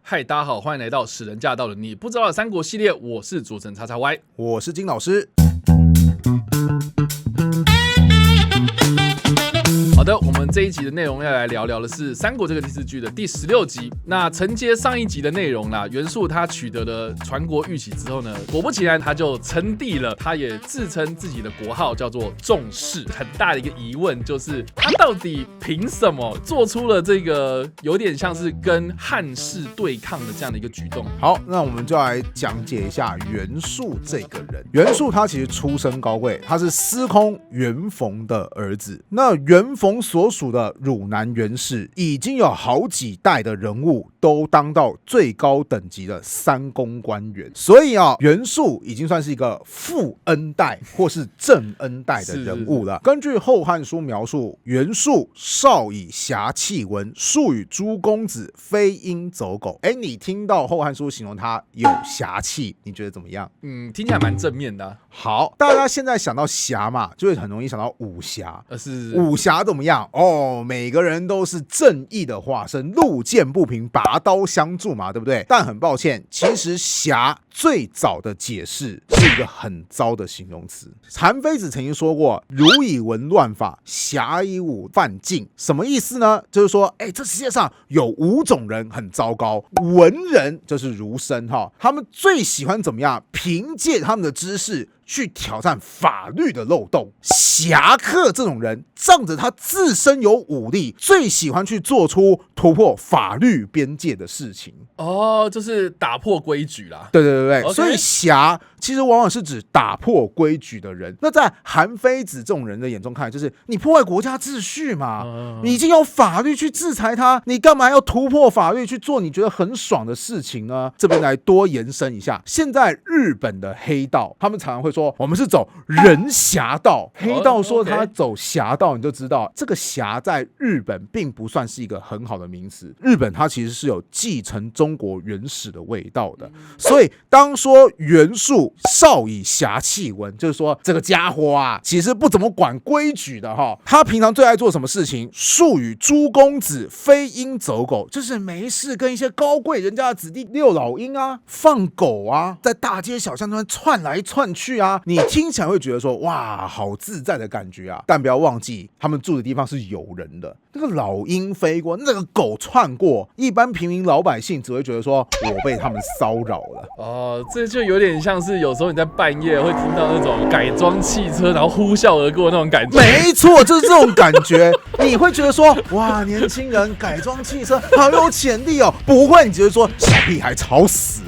嗨，大家好，欢迎来到使人驾到的你不知道的三国系列，我是主持人叉叉 Y， 我是金老师。好的，我们这一集的内容要来聊聊的是《三国》这个电视剧的第16集。那承接上一集的内容啦，袁术他取得了传国玉玺之后呢，果不其然他就称帝了，他也自称自己的国号叫做仲氏。很大的一个疑问就是他到底凭什么做出了这个有点像是跟汉室对抗的这样的一个举动？好，那我们就来讲解一下袁术这个人。袁术他其实出身高贵，他是司空袁逢的儿子。那袁逢所属的汝南袁氏已经有好几代的人物都当到最高等级的三公官员，所以袁术已经算是一个副恩代或是正恩代的人物了。根据《后汉书》描述，袁术少以侠气闻，素与诸公子非鹰走狗。你听到《后汉书》形容他有侠气，你觉得怎么样？听起来蛮正面的好，大家现在想到侠嘛，就会很容易想到武侠。是武侠怎么样？每个人都是正义的化身，路见不平拔刀相助嘛，对不对？但很抱歉，其实侠最早的解释是一个很糟的形容词。韩非子曾经说过：“儒以文乱法，侠以武犯禁。”什么意思呢？就是说，这世界上有5种人很糟糕，文人就是儒生他们最喜欢怎么样？凭借他们的知识去挑战法律的漏洞。侠客这种人仗着他自身有武力，最喜欢去做出突破法律边界的事情。就是打破规矩啦。对， Okay. 所以侠其实往往是指打破规矩的人。那在韩非子这种人的眼中看来，就是你破坏国家秩序嘛，你已经有法律去制裁他，你干嘛要突破法律去做你觉得很爽的事情呢？这边来多延伸一下，现在日本的黑道，他们常常会说我们是走人侠道。黑道说他走侠道，你就知道这个侠在日本并不算是一个很好的名词。日本它其实是有继承中国原始的味道的。所以当说袁术少以侠气闻，就是说这个家伙其实不怎么管规矩的他平常最爱做什么事情？素与诸公子非鹰走狗，就是没事跟一些高贵人家的子弟遛老鹰放狗在大街小巷中窜来窜去你听起来会觉得说哇，好自在的感觉但不要忘记他们住的地方是有人的，那个老鹰飞过，那个狗窜过，一般平民老百姓只会觉得说我被他们骚扰了。这就有点像是有时候你在半夜会听到那种改装汽车然后呼啸而过那种感觉。没错，就是这种感觉。你会觉得说哇，年轻人改装汽车好有潜力不会，你只会说小屁孩吵死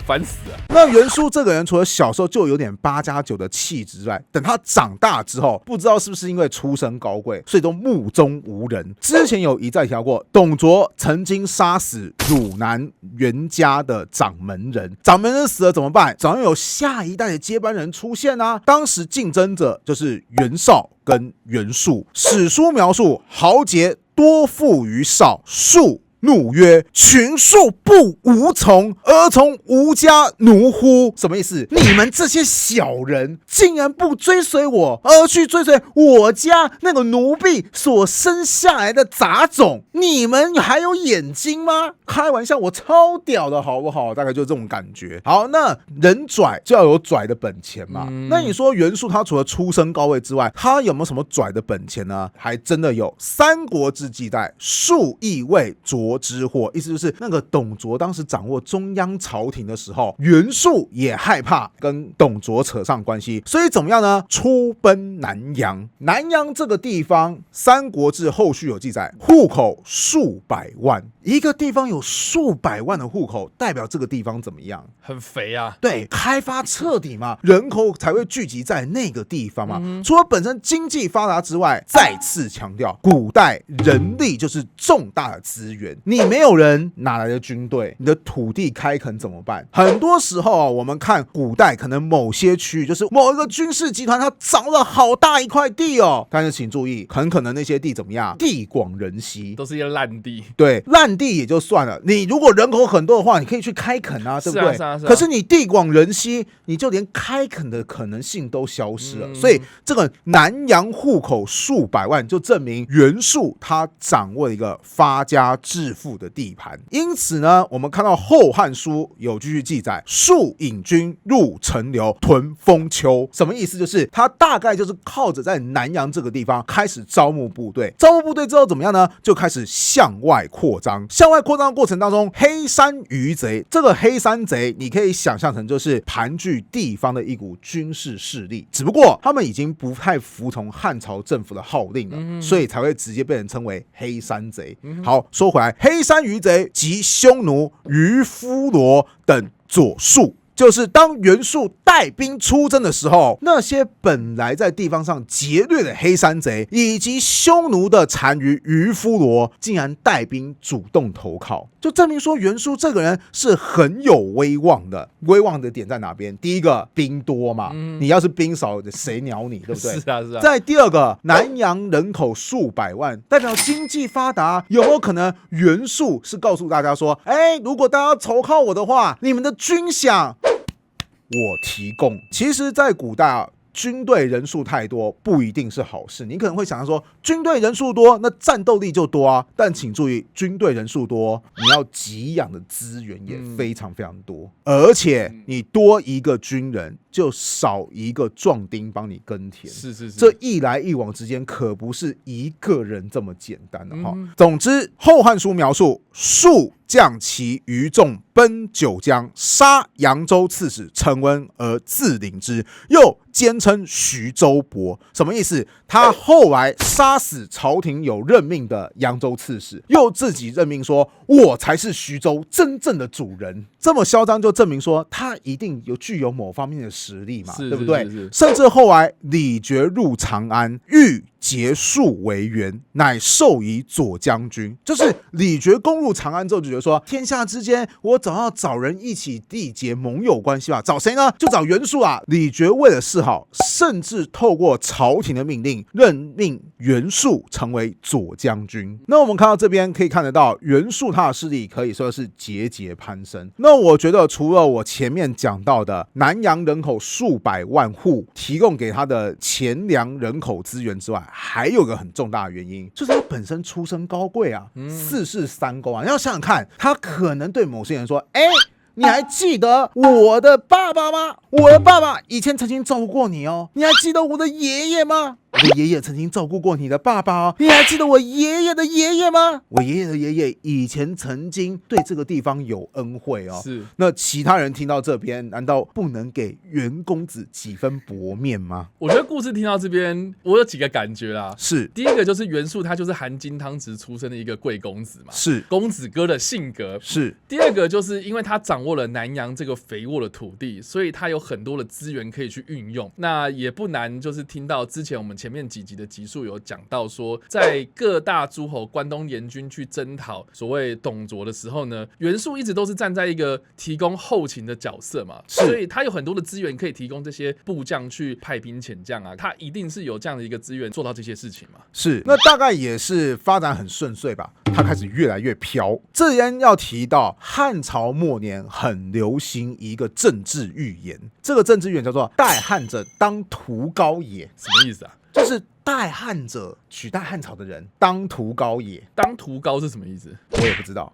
烦死了。那袁术这个人除了小时候就有点8+9的气质之外，等他长大之后，不知道是不是因为出身高贵，所以都目中无人。之前有一再提到过，董卓曾经杀死汝南袁家的掌门人，掌门人死了怎么办？总要有下一代的接班人出现当时竞争者就是袁绍跟袁术。史书描述豪杰多附于绍，术怒曰：“群庶不无从，而从吾家奴乎？”什么意思？你们这些小人竟然不追随我，而去追随我家那个奴婢所生下来的杂种，你们还有眼睛吗？开玩笑，我超屌的好不好？大概就这种感觉。好，那人拽就要有拽的本钱嘛。那你说袁术他除了出身高位之外，他有没有什么拽的本钱呢？还真的有。《三国志》记载，术亦为卓之祸，意思就是那个董卓当时掌握中央朝廷的时候，袁术也害怕跟董卓扯上关系，所以怎么样呢？出奔南阳。南阳这个地方，《三国志》后续有记载，户口数百万。一个地方有数百万的户口，代表这个地方怎么样？很肥对，开发彻底嘛，人口才会聚集在那个地方嘛。除了本身经济发达之外，再次强调，古代人力就是重大的资源，你没有人哪来的军队？你的土地开垦怎么办？很多时候我们看古代可能某些区域就是某一个军事集团，它掌了好大一块地但是请注意，很可能那些地怎么样？地广人稀，都是一些烂地。对，烂地也就算了，你如果人口很多的话，你可以去开垦对不对？可是你地广人稀，你就连开垦的可能性都消失了。所以这个南阳户口数百万，就证明袁术他掌握一个发家致弑父的地盘。因此呢，我们看到《后汉书》有继续记载，数引军入陈留，屯封丘。什么意思？就是他大概就是靠着在南阳这个地方开始招募部队，招募部队之后怎么样呢？就开始向外扩张。向外扩张的过程当中，黑山余贼，这个黑山贼你可以想象成就是盘踞地方的一股军事势力，只不过他们已经不太服从汉朝政府的号令了，所以才会直接被人称为黑山贼。好，说回来，黑山余贼及匈奴、渔夫罗等左庶，就是当袁术带兵出征的时候，那些本来在地方上劫掠的黑山贼以及匈奴的单于渔夫罗，竟然带兵主动投靠，就证明说袁术这个人是很有威望的。威望的点在哪边？第一个，兵多嘛，你要是兵少，谁鸟你，对不对？是啊，是啊。再第二个，南阳人口数百万，代表经济发达，有没有可能袁术是告诉大家说，如果大家投靠我的话，你们的军饷我提供。其实在古代啊，军队人数太多不一定是好事。你可能会想到说，军队人数多，那战斗力就多啊。但请注意，军队人数多，你要给养的资源也非常非常多，而且你多一个军人，就少一个壮丁帮你耕田。是，这一来一往之间，可不是一个人这么简单的哈。总之，《后汉书》描述数将其余众奔九江，杀扬州刺史陈温而自领之，又兼称徐州伯。什么意思？他后来杀死朝廷有任命的扬州刺史，又自己任命说，我才是徐州真正的主人。这么嚣张，就证明说他一定具有某方面的实力嘛，对不对？甚至后来李傕入长安，欲结束为援，乃授以左将军。就是李傕攻入长安之后，就觉得说，天下之间我总要找人一起缔结盟友关系吧。找谁呢？就找袁术啊。李傕为了示好，甚至透过朝廷的命令，任命袁术成为左将军。那我们看到这边可以看得到，袁术他的势力可以说是节节攀升。那我觉得，除了我前面讲到的南阳人口数百万户提供给他的钱粮人口资源之外，还有个很重大的原因，就是他本身出身高贵啊，四世三公啊。你要想想看，他可能对某些人说，你还记得我的爸爸吗？我的爸爸以前曾经照顾过你哦。你还记得我的爷爷吗？我的爷爷曾经照顾过你的爸爸哦。你还记得我爷爷的爷爷吗？我爷爷的爷爷以前曾经对这个地方有恩惠哦。是。那其他人听到这边，难道不能给袁公子几分薄面吗？我觉得故事听到这边，我有几个感觉啦。是。第一个就是袁术，他就是含金汤匙出身的一个贵公子嘛。是。公子哥的性格。是。第二个就是因为他掌握了南阳这个肥沃的土地，所以他有很多的资源可以去运用。那也不难，就是听到之前我们前面几集的集数有讲到说，在各大诸侯关东联军去征讨所谓董卓的时候呢，袁术一直都是站在一个提供后勤的角色嘛，所以他有很多的资源可以提供这些部将去派兵遣将啊，他一定是有这样的一个资源做到这些事情嘛。是，那大概也是发展很顺遂吧，他开始越来越飘。这边要提到汉朝末年很流行一个政治预言，这个政治预言叫做代汉者当屠高也。什么意思啊？就是代汉者，取代汉朝的人，当屠高也。当屠高是什么意思？我也不知道，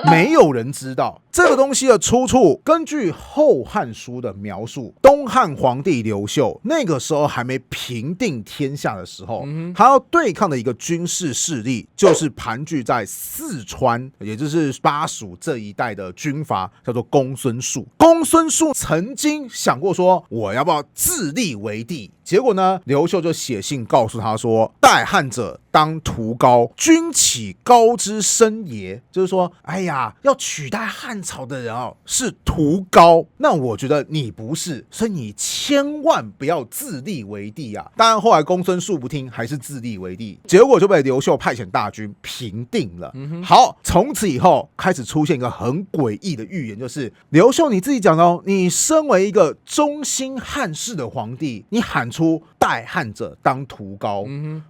没有人知道。这个东西的出处，根据《后汉书》的描述，东汉皇帝刘秀那个时候还没平定天下的时候，他要对抗的一个军事势力，就是盘踞在四川，也就是巴蜀这一带的军阀，叫做公孙述。公孙述曾经想过说，我要不要自立为帝？结果呢，刘秀就写信告诉他说，代汉者当屠高，君岂高之身也？就是说，哎呀，要取代汉朝的人哦，是屠高。那我觉得你不是，所以你千万不要自立为帝啊！当然，后来公孙述不听，还是自立为帝，结果就被刘秀派遣大军平定了。好，从此以后开始出现一个很诡异的预言，就是刘秀你自己讲的哦，你身为一个忠心汉室的皇帝，你喊出代汉者当屠高，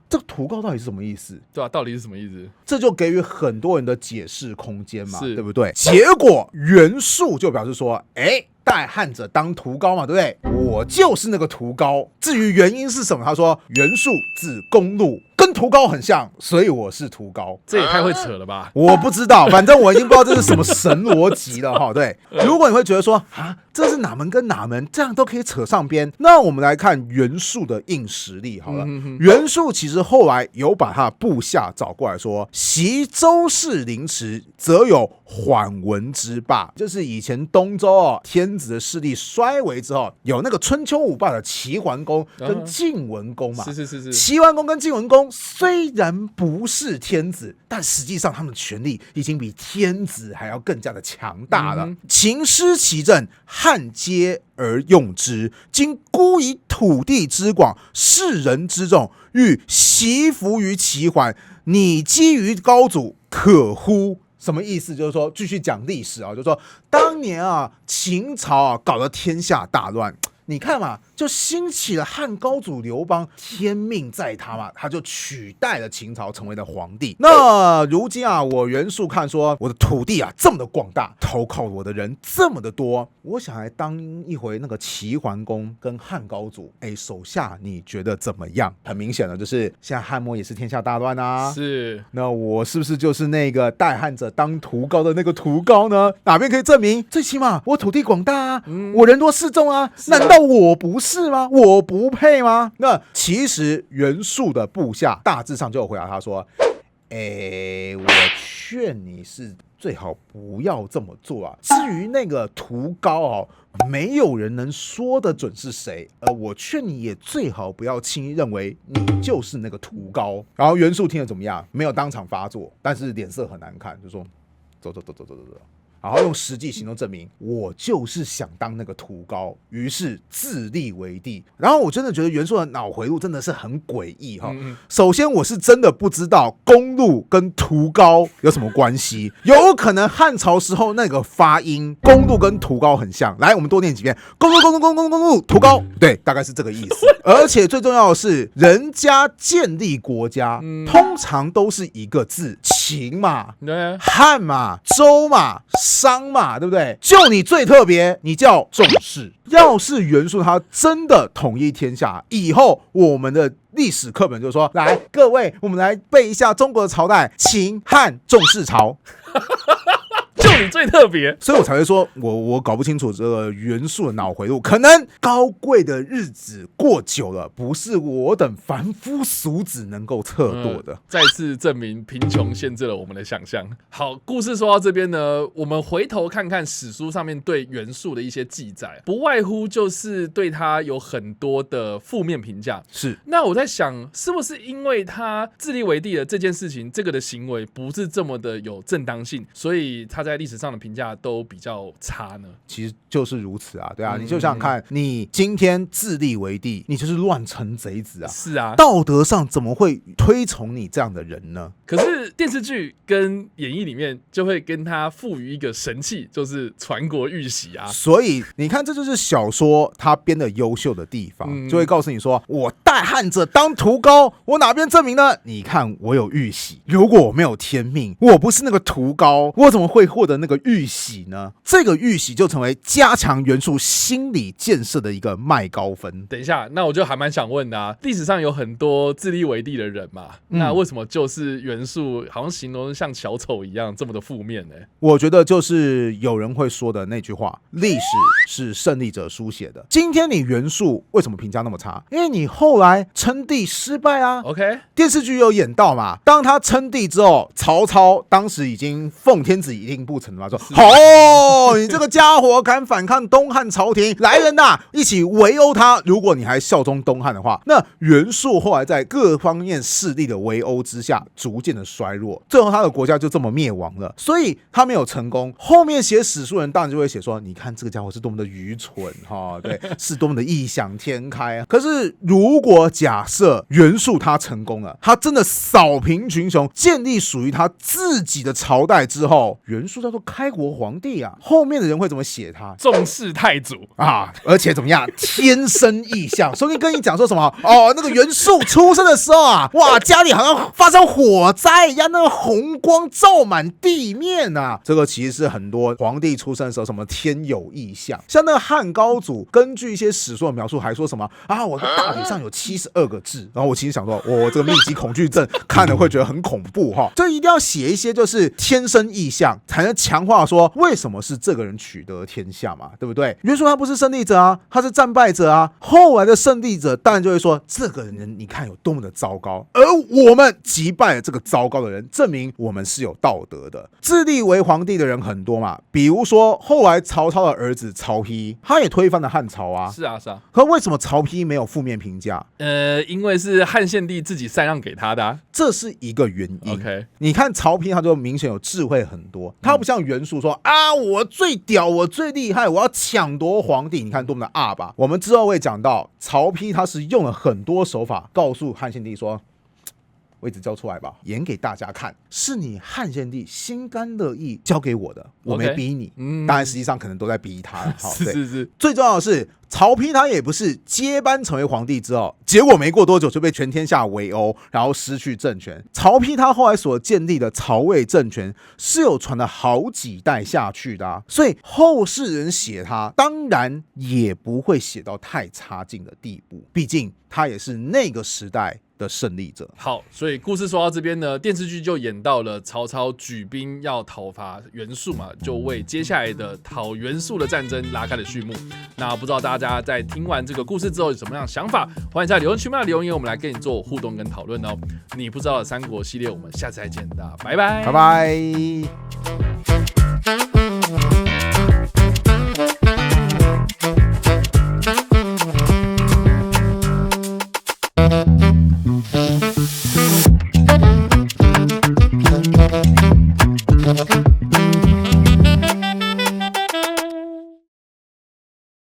这个屠高到底是什么意思？对啊，到底是什么意思？这就给予很多人的解释空间嘛，对不对？结果袁术就表示说，代汉者当屠高嘛，对不对？我就是那个屠高。至于原因是什么，他说袁术字公路，跟屠高很像，所以我是屠高。这也太会扯了吧？我不知道，反正我已经不知道这是什么神逻辑了哈。对，如果你会觉得说啊，这是哪门跟哪门，这样都可以扯上边，那我们来看袁术的硬实力好了。袁术其实后来有把他的部下找过来说，袭周氏凌迟，则有缓文之霸，就是以前东周天子的势力衰微之后，有那个春秋五霸的齐桓公跟晋文公嘛。是。齐桓公跟晋文公虽然不是天子，但实际上他们的权力已经比天子还要更加的强大了。秦师其政，汉皆而用之。今孤以土地之广，士人之众，欲袭服于齐桓，拟基于高祖，可乎？什么意思？就是说，继续讲历史啊，就是说，当年秦朝搞得天下大乱。你看嘛，就兴起了汉高祖刘邦，天命在他嘛，他就取代了秦朝，成为了皇帝。那如今我袁术看说，我的土地这么的广大，投靠我的人这么的多，我想来当一回那个齐桓公跟汉高祖，手下你觉得怎么样？很明显的就是现在汉末也是天下大乱啊，是。那我是不是就是那个代汉者当屠高的那个屠高呢？哪边可以证明？最起码我土地广大我人多势众难道我不是吗？我不配吗？那其实袁术的部下大致上就有回答他说，我劝你是最好不要这么做至于那个屠高没有人能说得准是谁，我劝你也最好不要轻易认为你就是那个屠高。然后袁术听了怎么样？没有当场发作，但是脸色很难看，就说走。然后用实际行动证明，我就是想当那个屠高，于是自立为帝。然后我真的觉得袁术的脑回路真的是很诡异首先，我是真的不知道公路跟屠高有什么关系，有可能汉朝时候那个发音公路跟屠高很像。来，我们多念几遍，公路，屠高，对，大概是这个意思。而且最重要的是，人家建立国家通常都是一个字，秦嘛，汉嘛，周嘛，商嘛，对不对？就你最特别，你叫仲氏。要是袁术他真的统一天下，以后我们的历史课本就说，来，各位，我们来背一下中国的朝代：秦汉仲氏朝。就你最特别，所以我才会说我搞不清楚这个袁术的脑回路，可能高贵的日子过久了，不是我等凡夫俗子能够测度的。再次证明贫穷限制了我们的想象。好，故事说到这边呢，我们回头看看史书上面对袁术的一些记载，不外乎就是对他有很多的负面评价。是，那我在想，是不是因为他自立为帝的这件事情，这个的行为不是这么的有正当性，所以他在历史上的评价都比较差呢？其实就是如此对你就想想看，你今天自立为帝，你就是乱臣贼子是道德上怎么会推崇你这样的人呢？可是电视剧跟演义里面就会跟他赋予一个神器，就是传国玉玺所以你看，这就是小说他编的优秀的地方，就会告诉你说，我代汉者当屠高，我哪边证明呢？你看我有玉玺，如果我没有天命，我不是那个屠高，我怎么会获得那个玉玺呢？这个玉玺就成为加强袁术心理建设的一个麦高分。等一下，那我就还蛮想问的历史上有很多自立为帝的人嘛，那为什么就是袁术好像形容像小丑一样这么的负面呢？我觉得就是有人会说的那句话，历史是胜利者书写的。今天你袁术为什么评价那么差？因为你后来称帝失败OK， 电视剧有演到嘛，当他称帝之后，曹操当时已经奉天子以令不臣了嘛，说你这个家伙敢反抗东汉朝廷，来人一起围殴他。如果你还效忠东汉的话，那袁术后来在各方面势力的围殴之下，逐渐的衰弱，最后他的国家就这么灭亡了。所以他没有成功。后面写史书人当然就会写说，你看这个家伙是多么的愚蠢对，是多么的异想天开可是如果假设袁术他成功了，他真的扫平群雄，建立属于他自己的朝代之后，袁术素叫做开国皇帝啊，后面的人会怎么写他？重视太祖啊，而且怎么样，天生异象。所以跟你讲说什么哦，那个袁术出生的时候啊，哇，家里好像发生火灾一样，那个红光照满地面啊。这个其实是很多皇帝出生的时候什么天有异象，像那个汉高祖，根据一些史书的描述，还说什么啊，我的大腿上有72个痣。然后我其实想说，我这个密集恐惧症看了会觉得很恐怖哈，就一定要写一些就是天生异象，才能强化说为什么是这个人取得天下嘛，对不对？袁术他不是胜利者啊，他是战败者啊。后来的胜利者当然就会说，这个人你看有多么的糟糕，而我们击败了这个糟糕的人，证明我们是有道德的。自立为皇帝的人很多嘛，比如说后来曹操的儿子曹丕，他也推翻了汉朝啊。是啊是啊。可为什么曹丕没有负面评价？因为是汉献帝自己禅让给他的啊，这是一个原因。OK， 你看曹丕他就明显有智慧很多，他不像袁术说啊，我最屌，我最厉害，我要抢夺皇帝。你看多么的阿吧。我们之后会讲到曹丕他是用了很多手法告诉汉献帝说，位置交出来吧，演给大家看，是你汉献帝心甘乐意交给我的，我没逼你。当然实际上可能都在逼他。是。最重要的是，曹丕他也不是接班成为皇帝之后，结果没过多久就被全天下围殴，然后失去政权。曹丕他后来所建立的曹魏政权是有传了好几代下去的啊，所以后世人写他，当然也不会写到太差劲的地步，毕竟他也是那个时代的胜利者。好，所以故事说到这边呢，电视剧就演到了曹操举兵要讨伐袁术嘛，就为接下来的讨袁术的战争拉开了序幕。那不知道大家在听完这个故事之后有什么样的想法？欢迎在留言区留言，我们来跟你做互动跟讨论哦。你不知道的三国系列，我们下次再见，大家拜拜，拜拜。